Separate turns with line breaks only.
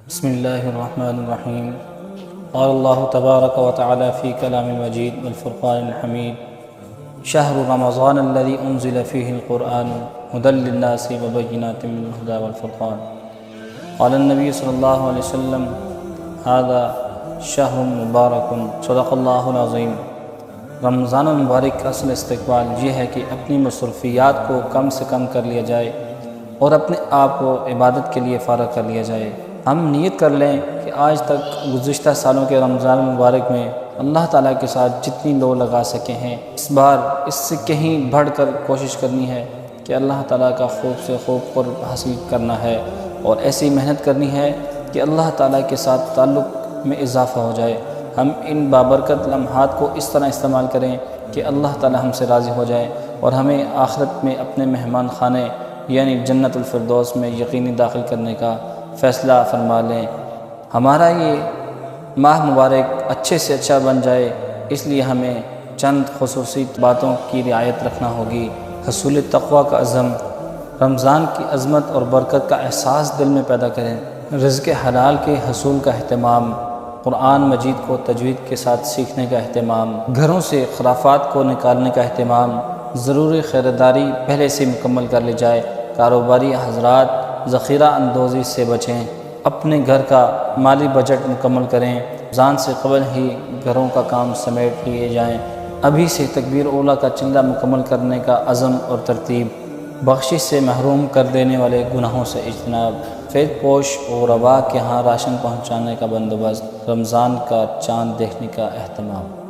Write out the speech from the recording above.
بسم اللہ الرحمن الرحیم قال اللہ تبارک و تعالی فی کلام المجید والفرقان الحمید شہر رمضان الذي انزل فیہ القرآن هدى للناس وبینات من الہدی والفرقان قال النبی صلی اللہ علیہ وسلم هذا شہر مبارک صدق اللہ العظیم۔ رمضان المبارک کا اصل استقبال یہ ہے کہ اپنی مصروفیات کو کم سے کم کر لیا جائے اور اپنے آپ کو عبادت کے لیے فارغ کر لیا جائے۔ ہم نیت کر لیں کہ آج تک گزشتہ سالوں کے رمضان المبارک میں اللہ تعالیٰ کے ساتھ جتنی لو لگا سکے ہیں، اس بار اس سے کہیں بڑھ کر کوشش کرنی ہے کہ اللہ تعالیٰ کا خوب سے خوب قرب حاصل کرنا ہے، اور ایسی محنت کرنی ہے کہ اللہ تعالیٰ کے ساتھ تعلق میں اضافہ ہو جائے۔ ہم ان بابرکت لمحات کو اس طرح استعمال کریں کہ اللہ تعالیٰ ہم سے راضی ہو جائے اور ہمیں آخرت میں اپنے مہمان خانے یعنی جنت الفردوس میں یقینی داخل کرنے کا فیصلہ فرما لیں۔ ہمارا یہ ماہ مبارک اچھے سے اچھا بن جائے، اس لیے ہمیں چند خصوصی باتوں کی رعایت رکھنا ہوگی۔ حصول تقوی کا عزم، رمضان کی عظمت اور برکت کا احساس دل میں پیدا کریں۔ رزق حلال کے حصول کا اہتمام، قرآن مجید کو تجوید کے ساتھ سیکھنے کا اہتمام، گھروں سے خرافات کو نکالنے کا اہتمام، ضروری خیرداری پہلے سے مکمل کر لی جائے۔ کاروباری حضرات ذخیرہ اندوزی سے بچیں، اپنے گھر کا مالی بجٹ مکمل کریں، رمضان سے قبل ہی گھروں کا کام سمیٹ لیے جائیں۔ ابھی سے تکبیر اولیٰ کا چلہ مکمل کرنے کا عزم اور ترتیب، بخشش سے محروم کر دینے والے گناہوں سے اجتناب، فیض پوش اور ربا کے ہاں راشن پہنچانے کا بندوبست، رمضان کا چاند دیکھنے کا اہتمام۔